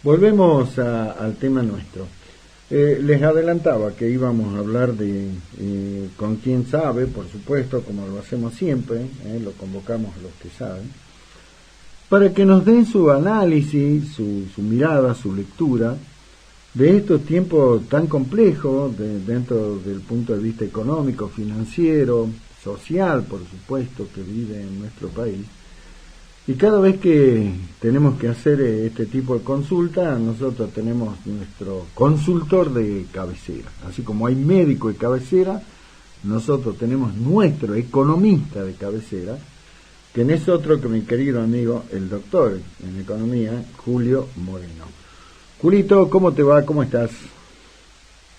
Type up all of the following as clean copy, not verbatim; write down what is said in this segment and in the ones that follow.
Volvemos al tema nuestro. Les adelantaba que íbamos a hablar de con quien sabe, por supuesto, como lo hacemos siempre, lo convocamos a los que saben, para que nos den su análisis, su mirada, su lectura de estos tiempos tan complejos dentro del punto de vista económico, financiero, social, por supuesto, que vive en nuestro país. Y cada vez que tenemos que hacer este tipo de consulta, nosotros tenemos nuestro consultor de cabecera. Así como hay médico de cabecera, nosotros tenemos nuestro economista de cabecera, que no es otro que mi querido amigo, el doctor en economía, Julio Moreno. Julito, ¿cómo te va? ¿Cómo estás?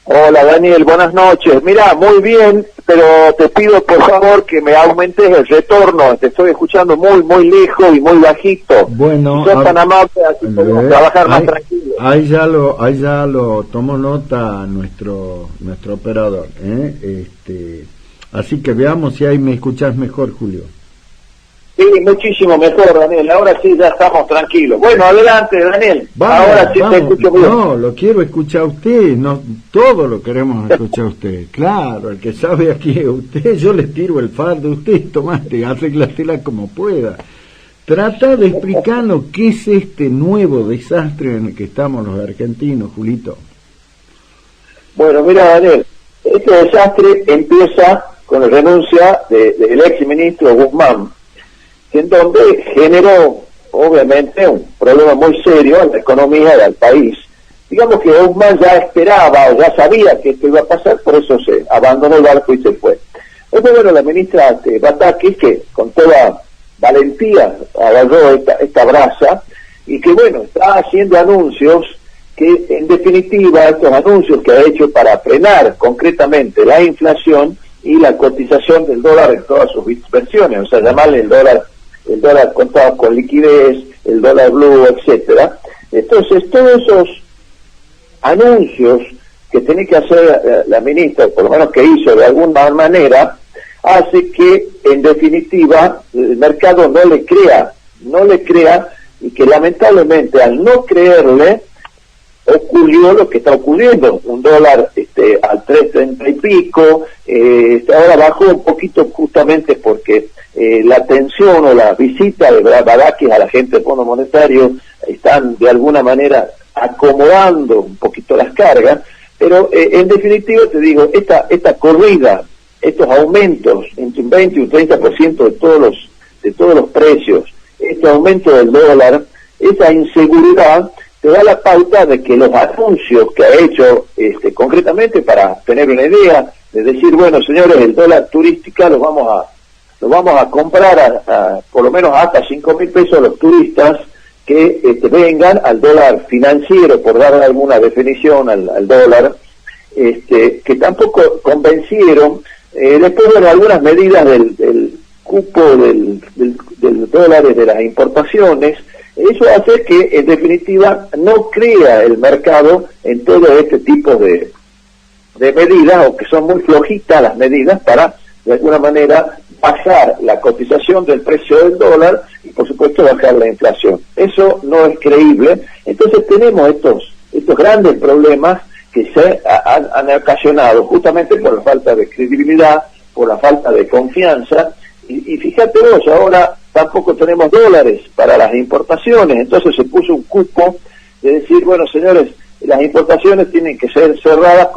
Hola Daniel, buenas noches. Mira, muy bien, pero te pido por favor que me aumentes el retorno. Te estoy escuchando muy lejos y muy bajito. Bueno, si sos tan amable, así podemos trabajar más tranquilo. Ahí ya lo tomó nota nuestro operador, así que veamos si ahí me escuchás mejor, Julio. Sí, muchísimo mejor, Daniel. Ahora sí ya estamos tranquilos. Bueno, adelante, Daniel. Ahora sí te escucho bien. No, lo quiero escuchar a usted. No, todo lo queremos escuchar a usted. Claro, el que sabe aquí es usted. Yo le tiro el fardo a usted. Tomate, arréglatela como pueda. Trata de explicarnos qué es este nuevo desastre en el que estamos los argentinos, Julito. Bueno, mira, Daniel, este desastre empieza con la renuncia del ex ministro Guzmán, en donde generó, obviamente, un problema muy serio en la economía del país. Digamos que Guzmán ya esperaba o ya sabía que esto iba a pasar, por eso se abandonó el barco y se fue. Después, bueno, la ministra Batakis, que con toda valentía agarró esta brasa, y que, bueno, está haciendo anuncios que, en definitiva, estos anuncios que ha hecho para frenar concretamente la inflación y la cotización del dólar en todas sus versiones, o sea, llamarle el dólar contado con liquidez, el dólar blue, etcétera. Entonces, todos esos anuncios que tiene que hacer la ministra, por lo menos que hizo de alguna manera, hace que, en definitiva, el mercado no le crea, y que lamentablemente al no creerle, ocurrió lo que está ocurriendo, un dólar al 3.30 y pico, ahora bajó un poquito justamente porque la atención o la visita de Batakis a la gente del Fondo Monetario están de alguna manera acomodando un poquito las cargas, pero en definitiva te digo, esta corrida, estos aumentos entre un 20 y un 30% de todos los precios, este aumento del dólar, esa inseguridad te da la pauta de que los anuncios que ha hecho concretamente, para tener una idea, de decir, bueno, señores, el dólar turística lo vamos a comprar por lo menos hasta 5.000 pesos a los turistas que vengan al dólar financiero, por dar alguna definición al dólar, que tampoco convencieron. Después, bueno, algunas medidas del cupo del dólar de las importaciones. Eso hace que, en definitiva, no crea el mercado en todo este tipo de medidas, o que son muy flojitas las medidas para, de alguna manera, bajar la cotización del precio del dólar y, por supuesto, bajar la inflación. Eso no es creíble. Entonces tenemos estos grandes problemas que se han ocasionado justamente por la falta de credibilidad, por la falta de confianza, y fíjate vos, ahora tampoco tenemos dólares para las importaciones, entonces se puso un cupo de decir, bueno, señores, las importaciones tienen que ser cerradas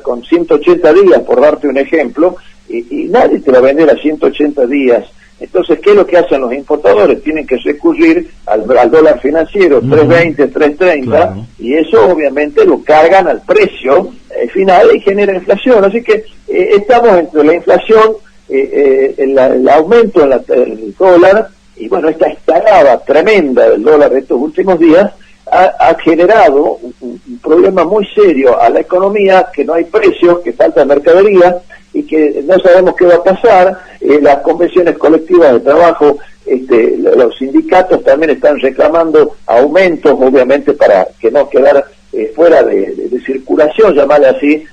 con 180 días, por darte un ejemplo, y nadie te va a vender a 180 días. Entonces, ¿qué es lo que hacen los importadores? Tienen que recurrir al dólar financiero, 3.20, 3.30, claro, y eso obviamente lo cargan al precio final y genera inflación. Así que estamos entre la inflación, el aumento del dólar, y bueno, esta escalada tremenda del dólar de estos últimos días ha generado un problema muy serio a la economía, que no hay precios, que falta mercadería, y que no sabemos qué va a pasar. Las convenciones colectivas de trabajo, los sindicatos también están reclamando aumentos, obviamente, para que no quedar fuera de circulación, llamarle así,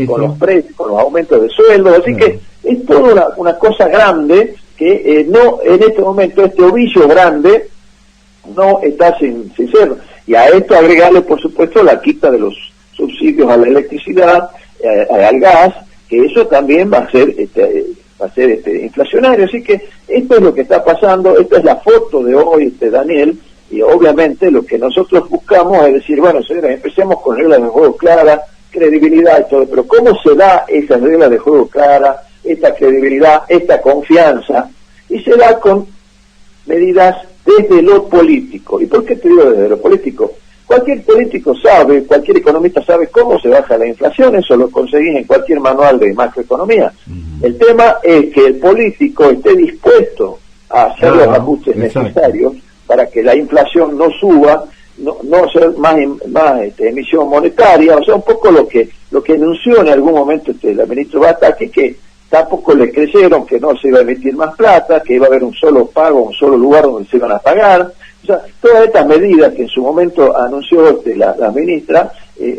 con los precios, con los aumentos de sueldo. Así que es toda una cosa grande que no, en este momento, este ovillo grande no está sin ser. Y a esto agregarle, por supuesto, la quita de los subsidios a la electricidad, al gas, que eso también va a ser inflacionario. Así que esto es lo que está pasando, esta es la foto de hoy, Daniel, y obviamente lo que nosotros buscamos es decir, bueno, señores, empecemos con reglas de juego claras, credibilidad y todo, pero ¿cómo se da esas reglas de juego claras, esta credibilidad, esta confianza? Y se da con medidas desde lo político. ¿Y por qué te digo desde lo político? Cualquier político sabe, cualquier economista sabe cómo se baja la inflación, eso lo conseguís en cualquier manual de macroeconomía. El tema es que el político esté dispuesto a hacer los ajustes necesarios para que la inflación no suba, no hacer más emisión monetaria, o sea, un poco lo que anunció en algún momento la ministra Bataki, que tampoco le creyeron que no se iba a emitir más plata, que iba a haber un solo pago, un solo lugar donde se iban a pagar. O sea, todas estas medidas que en su momento anunció la ministra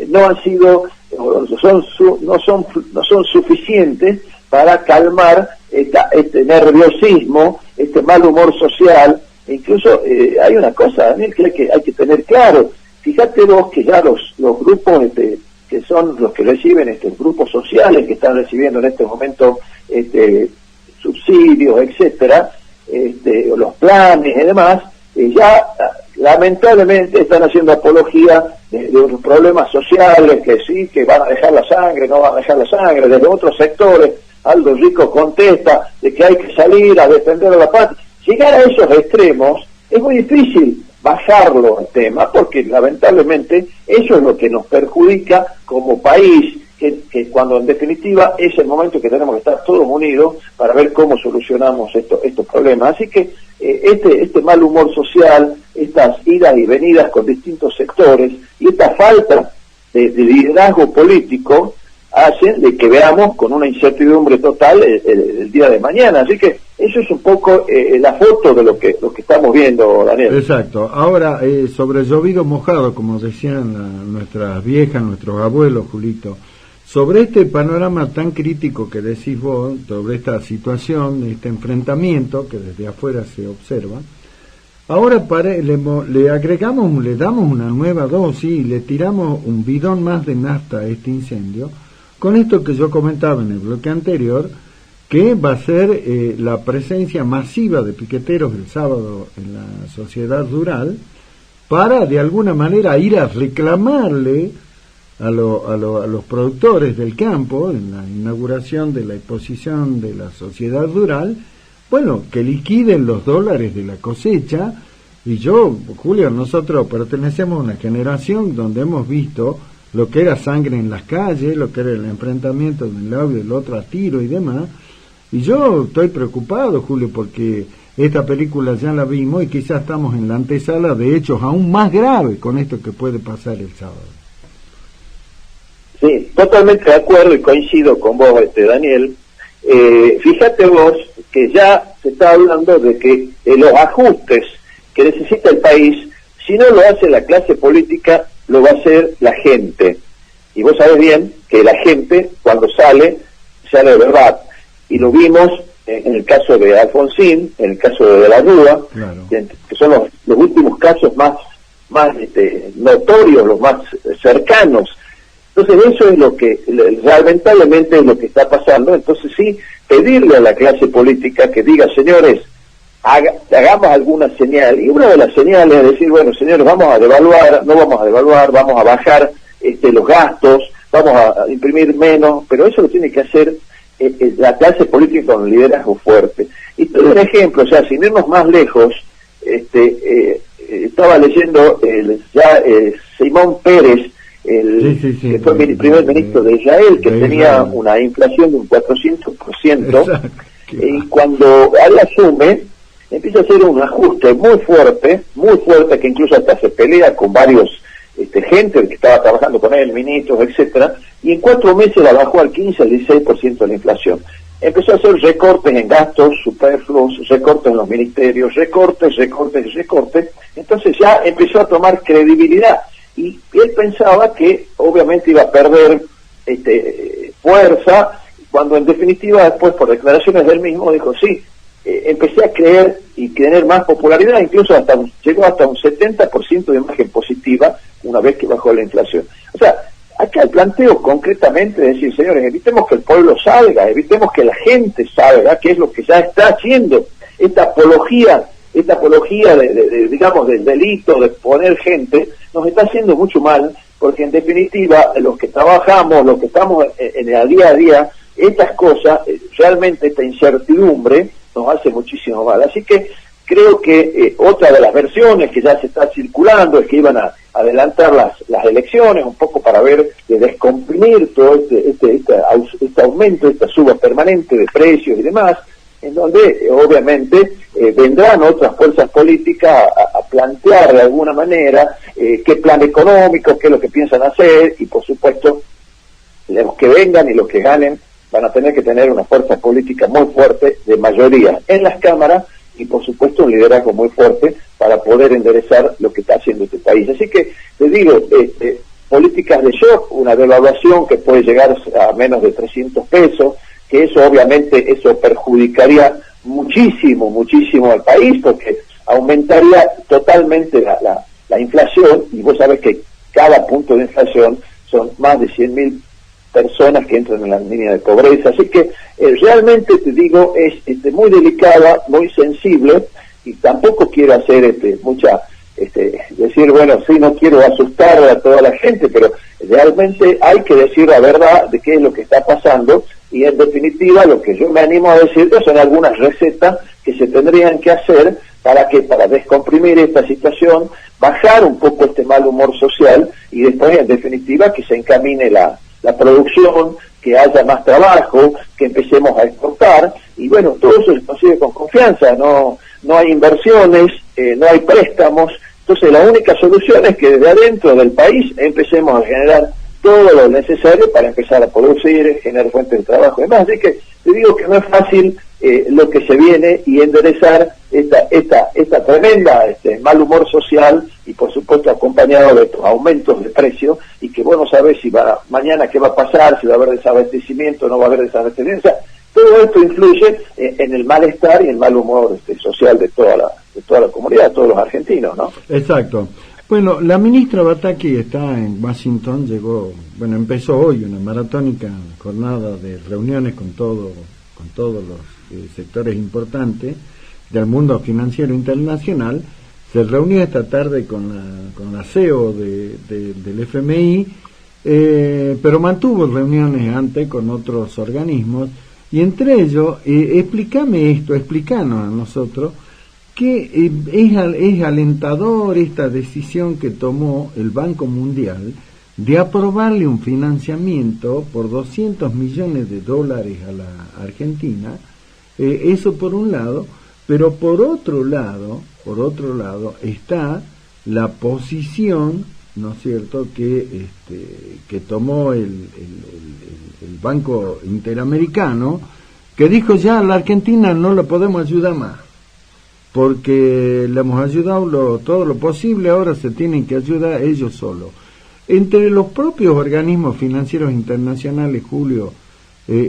no han sido, no son suficientes para calmar este nerviosismo, este mal humor social. E incluso hay una cosa, Daniel, que hay que tener claro. Fíjate vos que ya los grupos que son los que reciben estos grupos sociales que están recibiendo en este momento subsidios, etcétera, los planes y demás, ya lamentablemente están haciendo apología de unos problemas sociales, que sí, que van a dejar la sangre, no van a dejar la sangre. Desde otros sectores, Aldo Rico contesta de que hay que salir a defender a la patria. Llegar a esos extremos es muy difícil bajarlo al tema, porque lamentablemente eso es lo que nos perjudica como país, que cuando en definitiva es el momento que tenemos que estar todos unidos para ver cómo solucionamos estos problemas. Así que este mal humor social, estas idas y venidas con distintos sectores y esta falta de liderazgo político hacen de que veamos con una incertidumbre total el día de mañana. Así que eso es un poco la foto de lo que estamos viendo, Daniel. Exacto. Ahora, sobre llovido mojado, como decían nuestras viejas, nuestros abuelos, Julito, sobre este panorama tan crítico que decís vos, sobre esta situación, este enfrentamiento que desde afuera se observa, ahora le agregamos, le damos una nueva dosis y le tiramos un bidón más de nafta a este incendio, con esto que yo comentaba en el bloque anterior, que va a ser la presencia masiva de piqueteros el sábado en la sociedad rural, para de alguna manera ir a reclamarle a los productores del campo, en la inauguración de la exposición de la sociedad rural, bueno, que liquiden los dólares de la cosecha. Y yo, Julio, nosotros pertenecemos a una generación donde hemos visto lo que era sangre en las calles, lo que era el enfrentamiento de un lado y del otro a tiro y demás. Y yo estoy preocupado, Julio, porque esta película ya la vimos y quizás estamos en la antesala de hechos aún más graves con esto que puede pasar el sábado. Sí, totalmente de acuerdo y coincido con vos, Daniel. Fíjate vos que ya se está hablando de que los ajustes que necesita el país, si no lo hace la clase política, lo va a hacer la gente. Y vos sabés bien que la gente, cuando sale de verdad. Y lo vimos en el caso de Alfonsín, en el caso de la Rúa, claro, que son los últimos casos más notorios, los más cercanos. Entonces eso es lo que lamentablemente es lo que está pasando. Entonces sí, pedirle a la clase política que diga, señores, hagamos alguna señal, y una de las señales es decir, bueno, señores, vamos a devaluar, no vamos a devaluar, vamos a bajar los gastos, vamos a imprimir menos, pero eso lo tiene que hacer la clase política con un liderazgo fuerte. Y te doy un ejemplo, o sea, sin irnos más lejos, estaba leyendo Simón Pérez, que fue el primer ministro de Israel, que tenía una inflación de un 400%, y cuando él asume, empieza a hacer un ajuste muy fuerte, que incluso hasta se pelea con varios gente que estaba trabajando con él, ministros, etcétera, y en 4 meses la bajó al 15, al 16% de la inflación. Empezó a hacer recortes en gastos superfluos, recortes en los ministerios, recortes, entonces ya empezó a tomar credibilidad, y él pensaba que obviamente iba a perder fuerza, cuando en definitiva después por declaraciones del mismo dijo, sí, empecé a creer y tener más popularidad, incluso llegó hasta un 70% de imagen positiva una vez que bajó la inflación. O sea, acá el planteo concretamente es decir, señores, evitemos que el pueblo salga, evitemos que la gente salga, que es lo que ya está haciendo esta apología digamos, del delito de poner gente, nos está haciendo mucho mal, porque en definitiva, los que trabajamos, los que estamos en el día a día, estas cosas, realmente esta incertidumbre nos hace muchísimo mal. Así que creo que otra de las versiones que ya se está circulando es que iban a adelantar las elecciones, un poco para ver, de descomprimir todo este aumento, esta suba permanente de precios y demás, en donde obviamente vendrán otras fuerzas políticas a plantear de alguna manera qué plan económico, qué es lo que piensan hacer, y por supuesto los que vengan y los que ganen van a tener que tener una fuerza política muy fuerte de mayoría en las cámaras y por supuesto un liderazgo muy fuerte para poder enderezar lo que está haciendo este país. Así que te digo, políticas de shock, una devaluación que puede llegar a menos de 300 pesos, que eso obviamente perjudicaría muchísimo al país, porque aumentaría totalmente la inflación, y vos sabés que cada punto de inflación son más de 100.000 personas que entran en la línea de pobreza. Así que realmente te digo, es muy delicada, muy sensible, y tampoco quiero hacer decir, bueno, sí, no quiero asustar a toda la gente, pero realmente hay que decir la verdad de qué es lo que está pasando, y en definitiva lo que yo me animo a decir son algunas recetas que se tendrían que hacer para descomprimir esta situación, bajar un poco este mal humor social, y después en definitiva que se encamine la producción, que haya más trabajo, que empecemos a exportar, y bueno, todo eso se consigue con confianza, no hay inversiones, no hay préstamos. Entonces la única solución es que desde adentro del país empecemos a generar todo lo necesario para empezar a producir, generar fuentes de trabajo y demás. Así que te digo que no es fácil lo que se viene, y enderezar esta tremenda mal humor social, y por supuesto acompañado de estos aumentos de precios, y que vos no sabés si mañana qué va a pasar, si va a haber desabastecimiento o no va a haber desabastecimiento. O sea, todo esto influye en el malestar y el mal humor social de toda la comunidad, de todos los argentinos, ¿no? Exacto. Bueno, la ministra Bataki está en Washington, empezó hoy una maratónica jornada de reuniones con todos los sectores importantes del mundo financiero internacional. Se reunió esta tarde con la CEO del FMI, pero mantuvo reuniones antes con otros organismos, y entre ellos, explícanos a nosotros que es alentador esta decisión que tomó el Banco Mundial de aprobarle un financiamiento por $200 millones a la Argentina. Eso por un lado, pero por otro lado está la posición, ¿no es cierto?, que tomó el Banco Interamericano, que dijo ya a la Argentina no la podemos ayudar más, porque le hemos ayudado todo lo posible, ahora se tienen que ayudar ellos solos. Entre los propios organismos financieros internacionales, Julio,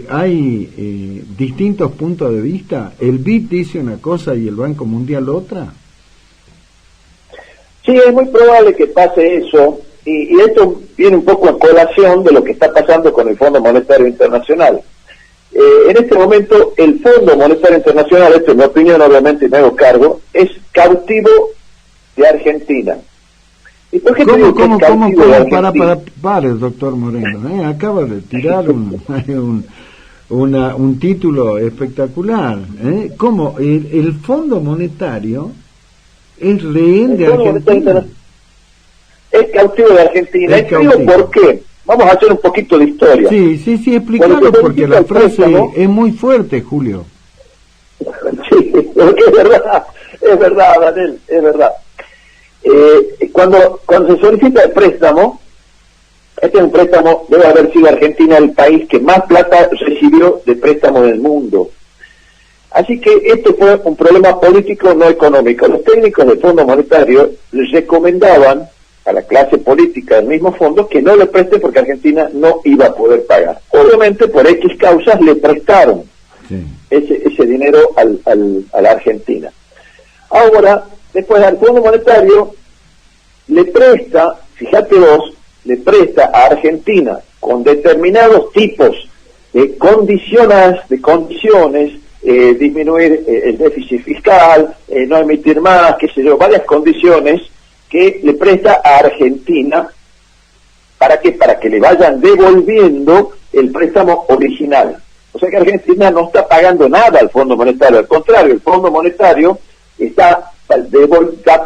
hay distintos puntos de vista. ¿El BID dice una cosa y el Banco Mundial otra? Sí, es muy probable que pase eso, y esto viene un poco a colación de lo que está pasando con el Fondo Monetario Internacional. En este momento el Fondo Monetario Internacional, esto es mi opinión, obviamente me hago cargo, es cautivo de Argentina. ¿Y por qué ¿Cómo? Para, doctor Moreno, acaba de tirar un título espectacular. ¿Cómo? El Fondo Monetario es rehén de Argentina. Es cautivo de Argentina. Explico por qué. Vamos a hacer un poquito de historia. Sí, explícalo, porque la frase es muy fuerte, Julio. Sí, porque es verdad, Daniel, es verdad. Cuando se solicita el préstamo, este es un préstamo, debe haber sido Argentina el país que más plata recibió de préstamo del mundo. Así que esto fue un problema político, no económico. Los técnicos del Fondo Monetario les recomendaban a la clase política del mismo fondo que no le preste, porque Argentina no iba a poder pagar. Obviamente por X causas le prestaron. sí, ese dinero a la Argentina. Ahora, después al Fondo Monetario le presta, fíjate vos, le presta a Argentina con determinados tipos de condiciones, disminuir el déficit fiscal, no emitir más, qué sé yo, varias condiciones que le presta a Argentina. ¿Para qué? Para que le vayan devolviendo el préstamo original. O sea que Argentina no está pagando nada al Fondo Monetario, al contrario, el Fondo Monetario está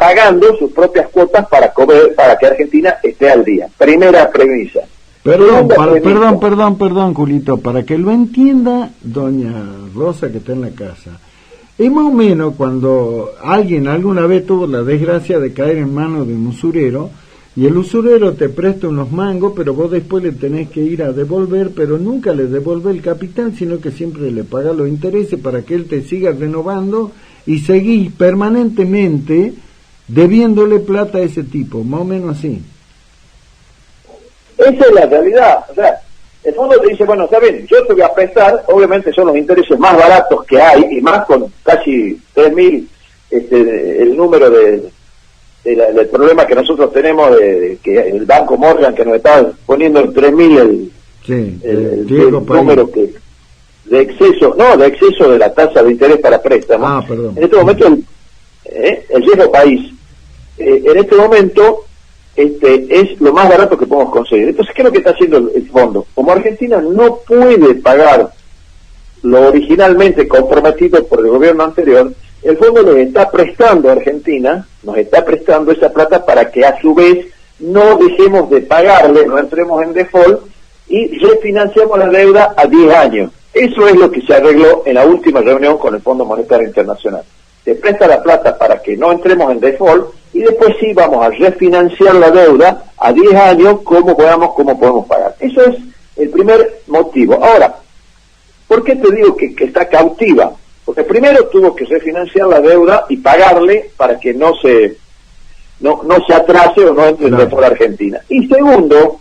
pagando sus propias cuotas para que Argentina esté al día. Primera premisa. Perdón, Julito, para que lo entienda doña Rosa que está en la casa. Es más o menos cuando alguien alguna vez tuvo la desgracia de caer en manos de un usurero, y el usurero te presta unos mangos, pero vos después le tenés que ir a devolver, pero nunca le devuelve el capital, sino que siempre le paga los intereses para que él te siga renovando, y seguís permanentemente debiéndole plata a ese tipo, más o menos así. Esa es la realidad. O sea, el fondo te dice, bueno, está bien, yo te voy a prestar, obviamente son los intereses más baratos que hay, y más con casi 3.000, el número del problema que nosotros tenemos, de que el Banco Morgan, que nos está poniendo en 3.000 el número que de exceso de la tasa de interés para préstamos. En este momento el riesgo país en este momento es lo más barato que podemos conseguir. Entonces, ¿qué es lo que está haciendo el fondo? Como Argentina no puede pagar lo originalmente comprometido por el gobierno anterior, el fondo les está prestando a Argentina, nos está prestando esa plata para que a su vez no dejemos de pagarle, no entremos en default y refinanciamos la deuda a 10 años. Eso es lo que se arregló en la última reunión con el Fondo Monetario Internacional. Se presta la plata para que no entremos en default y después sí vamos a refinanciar la deuda a 10 años como podemos pagar. Eso es el primer motivo. Ahora, ¿por qué te digo que está cautiva? Porque primero tuvo que refinanciar la deuda y pagarle para que no se atrase o no entre en default Argentina. Y segundo,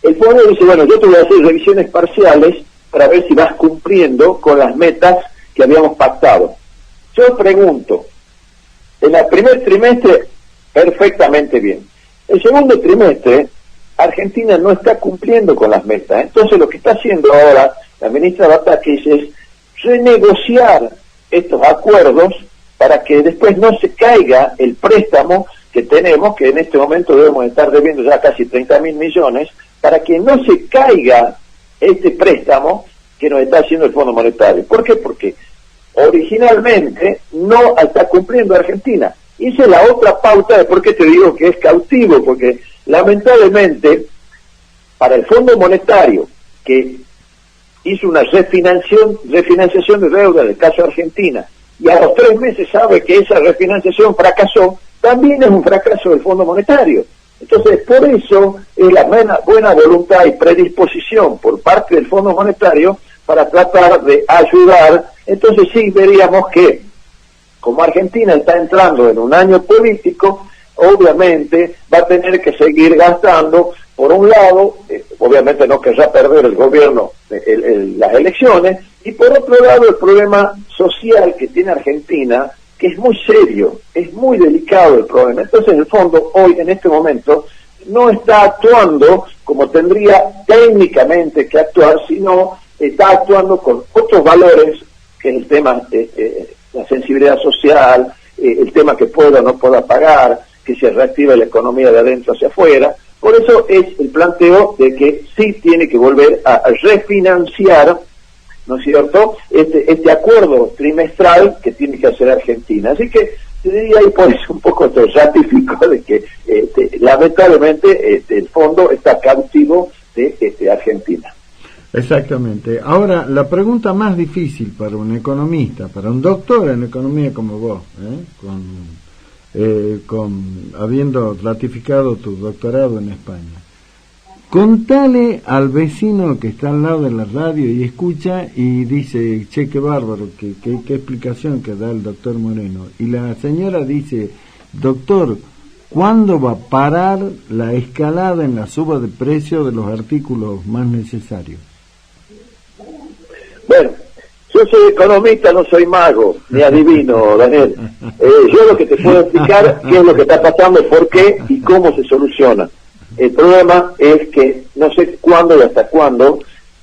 el fondo dice, bueno, yo te voy a hacer revisiones parciales para ver si vas cumpliendo con las metas que habíamos pactado. Yo pregunto, en el primer trimestre, perfectamente bien. El segundo trimestre, Argentina no está cumpliendo con las metas. Entonces lo que está haciendo ahora la ministra Batakis es renegociar estos acuerdos para que después no se caiga el préstamo que tenemos, que en este momento debemos estar debiendo ya casi 30.000 millones, para que no se caiga este préstamo que nos está haciendo el Fondo Monetario. ¿Por qué? Porque originalmente no está cumpliendo Argentina. Y esa es la otra pauta de por qué te digo que es cautivo, porque lamentablemente para el Fondo Monetario, que hizo una refinanciación de deuda del caso Argentina, y a los 3 meses sabe que esa refinanciación fracasó, también es un fracaso del Fondo Monetario. Entonces, por eso es la buena voluntad y predisposición por parte del Fondo Monetario para tratar de ayudar. Entonces sí veríamos que, como Argentina está entrando en un año político, obviamente va a tener que seguir gastando. Por un lado, obviamente no querrá perder el gobierno las elecciones, y por otro lado el problema social que tiene Argentina, que es muy serio, es muy delicado el problema. Entonces el fondo hoy, en este momento, no está actuando como tendría técnicamente que actuar, sino está actuando con otros valores, que es el tema de la sensibilidad social, el tema que pueda o no pueda pagar, que se reactive la economía de adentro hacia afuera. Por eso es el planteo de que sí tiene que volver a refinanciar, ¿no es cierto?, este acuerdo trimestral que tiene que hacer Argentina. Así que te diría, ahí por eso un poco te ratifico de que lamentablemente el fondo está cautivo de Argentina. Exactamente. Ahora, la pregunta más difícil para un economista, para un doctor en economía como vos, habiendo ratificado tu doctorado en España, contale al vecino que está al lado de la radio y escucha y dice, che, qué bárbaro, qué explicación que da el doctor Moreno. Y la señora dice, doctor, ¿cuándo va a parar la escalada en la suba de precio de los artículos más necesarios? Bueno, yo Yo soy economista, no soy mago, ni adivino, Daniel. Yo lo que te puedo explicar qué es lo que está pasando, por qué y cómo se soluciona. El problema es que no sé cuándo y hasta cuándo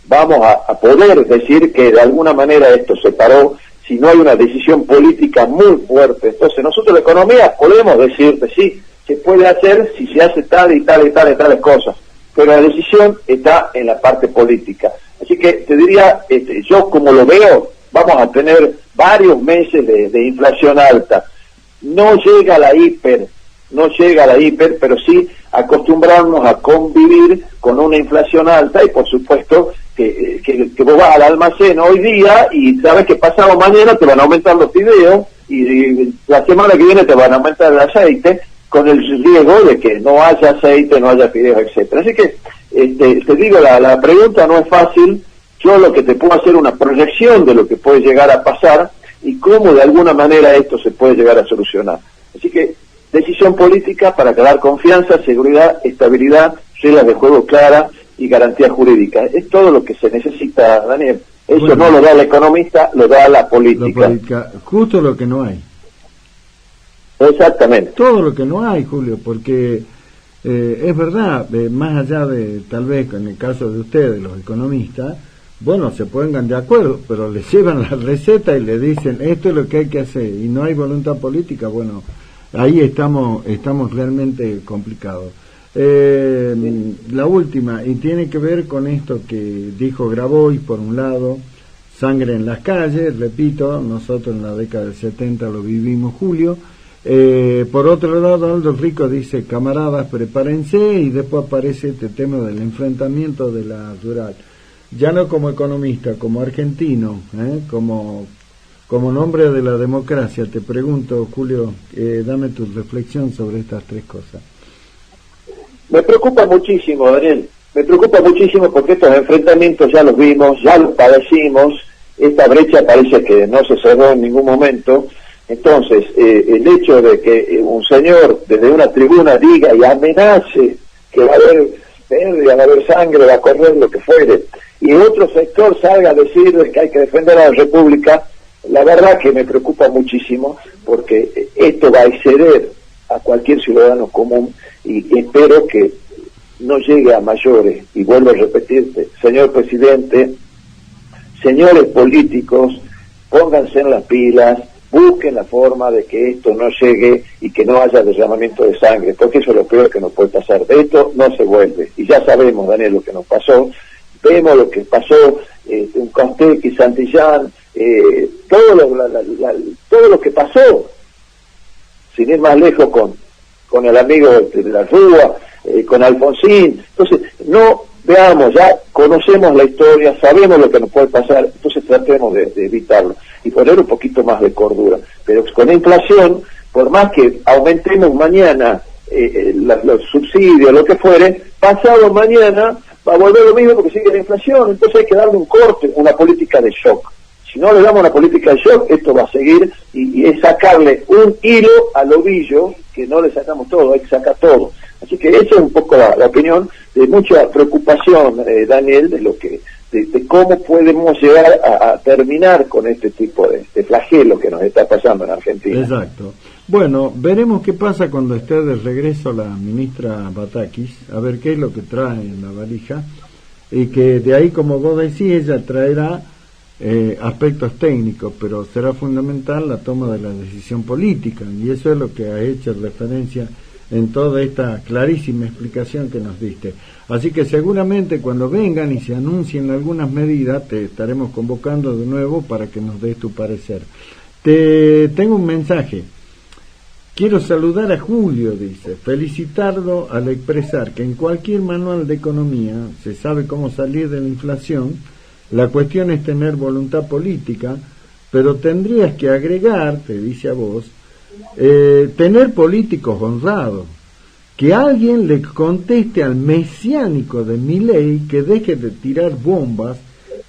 vamos a poder decir que de alguna manera esto se paró si no hay una decisión política muy fuerte. Entonces nosotros la economía podemos decirte, sí, se puede hacer si se hace tal y tal y tal y tales cosas, pero la decisión está en la parte política. Así que te diría, yo como lo veo, vamos a tener varios meses de inflación alta. No llega a la hiper, pero sí acostumbrarnos a convivir con una inflación alta y por supuesto que vos vas al almacén hoy día y sabes que pasado mañana te van a aumentar los fideos y la semana que viene te van a aumentar el aceite, con el riesgo de que no haya aceite, no haya fideos, etcétera. Así que te digo, la pregunta no es fácil. Yo lo que te puedo hacer una proyección de lo que puede llegar a pasar y cómo de alguna manera esto se puede llegar a solucionar. Así que decisión política para crear confianza, seguridad, estabilidad, reglas de juego claras y garantía jurídica. Es todo lo que se necesita, Daniel. Eso bueno, no lo da el economista, lo da la política. Justo lo que no hay. Exactamente. Todo lo que no hay, Julio, porque es verdad, más allá de, tal vez en el caso de ustedes, los economistas, bueno, se pongan de acuerdo, pero les llevan la receta y le dicen, esto es lo que hay que hacer, y no hay voluntad política, bueno, ahí estamos realmente complicados. La última, y tiene que ver con esto que dijo Grabois, por un lado, sangre en las calles, repito, nosotros en la década del 70 lo vivimos, Julio. Por otro lado, Aldo Rico dice, camaradas, prepárense, y después aparece este tema del enfrentamiento de la rural. Ya no como economista, como argentino, como nombre de la democracia, te pregunto, Julio, dame tu reflexión sobre estas tres cosas. Me preocupa muchísimo, Daniel, me preocupa muchísimo porque estos enfrentamientos ya los vimos, ya los padecimos, esta brecha parece que no se cerró en ningún momento. Entonces, el hecho de que un señor desde una tribuna diga y amenace que va a haber pérdida, va a haber sangre, va a correr lo que fuere, y otro sector salga a decir que hay que defender a la República, la verdad que me preocupa muchísimo, porque esto va a exceder a cualquier ciudadano común, y espero que no llegue a mayores. Y vuelvo a repetirte, señor presidente, señores políticos, pónganse en las pilas, busquen la forma de que esto no llegue y que no haya derramamiento de sangre, porque eso es lo peor que nos puede pasar. De esto no se vuelve. Y ya sabemos, Daniel, lo que nos pasó. Vemos lo que pasó en Costequi, Santillán, todo lo que pasó, sin ir más lejos con el amigo de la Rúa, con Alfonsín. Entonces, no veamos, ya conocemos la historia, sabemos lo que nos puede pasar, entonces tratemos de evitarlo y poner un poquito más de cordura. Pero con la inflación, por más que aumentemos mañana los subsidios, lo que fuere, pasado mañana va a volver lo mismo porque sigue la inflación. Entonces hay que darle un corte, una política de shock. Si no le damos una política de shock, esto va a seguir y es sacarle un hilo al ovillo, que no le sacamos todo, hay que sacar todo. Así que esa es un poco la opinión, de mucha preocupación, Daniel, de cómo podemos llegar a terminar con este tipo de flagelo que nos está pasando en Argentina. Exacto. Bueno, veremos qué pasa cuando esté de regreso la ministra Batakis, a ver qué es lo que trae en la valija, y que de ahí, como vos decís, ella traerá aspectos técnicos, pero será fundamental la toma de la decisión política, y eso es lo que ha hecho referencia en toda esta clarísima explicación que nos diste. Así que seguramente cuando vengan y se anuncien algunas medidas, te estaremos convocando de nuevo para que nos des tu parecer. Te tengo un mensaje. Quiero saludar a Julio, dice, felicitarlo al expresar que en cualquier manual de economía se sabe cómo salir de la inflación. La cuestión es tener voluntad política, pero tendrías que agregar, te dice a vos, tener políticos honrados, que alguien le conteste al mesiánico de Milei que deje de tirar bombas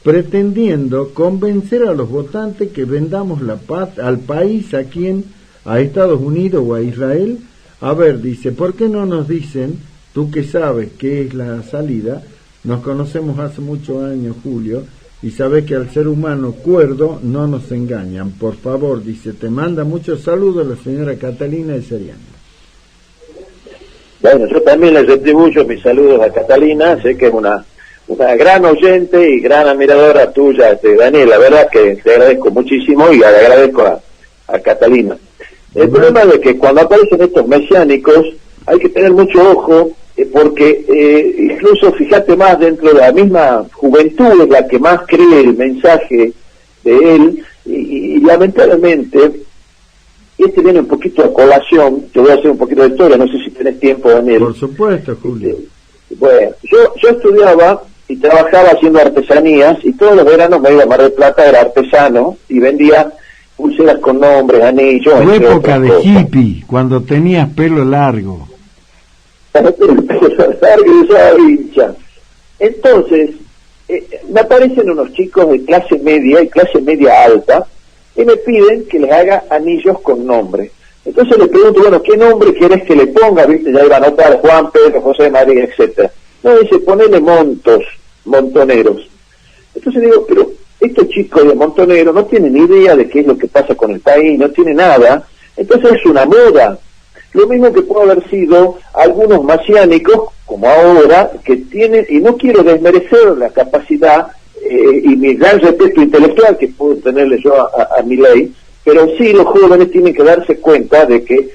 pretendiendo convencer a los votantes que vendamos la paz al país, a Estados Unidos o a Israel. A ver, dice, ¿por qué no nos dicen, tú que sabes qué es la salida? Nos conocemos hace muchos años, Julio, y sabés que al ser humano cuerdo no nos engañan. Por favor, dice, te manda muchos saludos la señora Catalina de Seriani. Bueno, yo también les retribuyo mis saludos a Catalina, sé que es una gran oyente y gran admiradora tuya, Daniel, la verdad que te agradezco muchísimo y le agradezco a Catalina. El problema es que cuando aparecen estos mesiánicos hay que tener mucho ojo, porque incluso fíjate más dentro de la misma juventud es la que más cree el mensaje de él y lamentablemente este viene un poquito a colación. Te voy a hacer un poquito de historia, no sé si tenés tiempo, Daniel. Por supuesto, Julio. Bueno, yo estudiaba y trabajaba haciendo artesanías y todos los veranos me iba a Mar del Plata, era artesano y vendía pulseras con nombres, anillos. Tu época de hippie, cuando tenías pelo largo. Entonces, me aparecen unos chicos de clase media y clase media alta y me piden que les haga anillos con nombre. Entonces les pregunto, bueno, ¿qué nombre querés que le ponga? Viste, ya iba a anotar Juan, Pedro, José, María, etcétera. No, dice, ponele montoneros. Entonces digo, pero estos chicos de Montonero no tienen idea de qué es lo que pasa con el país, no tienen nada. Entonces es una moda. Lo mismo que puede haber sido algunos mesiánicos, como ahora, que tienen, y no quiero desmerecer la capacidad y mi gran respeto intelectual que puedo tenerle yo a Milei, pero sí los jóvenes tienen que darse cuenta de que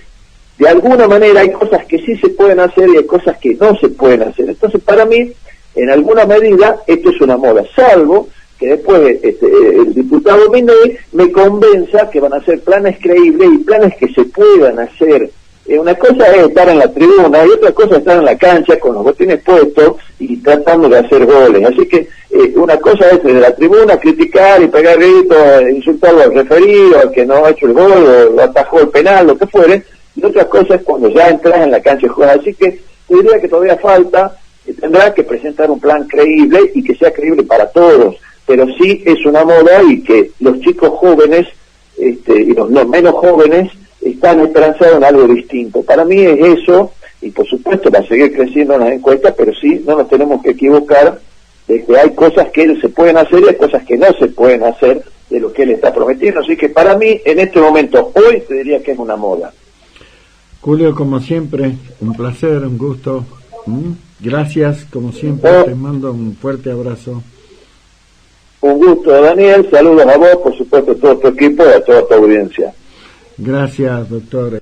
de alguna manera hay cosas que sí se pueden hacer y hay cosas que no se pueden hacer. Entonces para mí, en alguna medida, esto es una moda, salvo que después el diputado Milei me convenza que van a ser planes creíbles y planes que se puedan hacer. Una cosa es estar en la tribuna y otra cosa es estar en la cancha con los botines puestos y tratando de hacer goles. Así que una cosa es desde la tribuna criticar y pegar gritos, insultarlo al referido, al que no ha hecho el gol o lo atajó el penal, lo que fuere, y otra cosa es cuando ya entras en la cancha y juegas. Así que yo diría que todavía falta, tendrá que presentar un plan creíble y que sea creíble para todos, pero sí es una moda y que los chicos jóvenes y los no menos jóvenes están esperanzados en algo distinto. Para mí es eso, y por supuesto va a seguir creciendo en las encuestas, pero sí no nos tenemos que equivocar de que hay cosas que se pueden hacer y hay cosas que no se pueden hacer de lo que él está prometiendo. Así que para mí, en este momento, hoy te diría que es una moda. Julio, como siempre, un placer, un gusto. Gracias, como siempre, te mando un fuerte abrazo. Un gusto, Daniel, saludos a vos, por supuesto, a todo tu equipo y a toda tu audiencia. Gracias, doctor.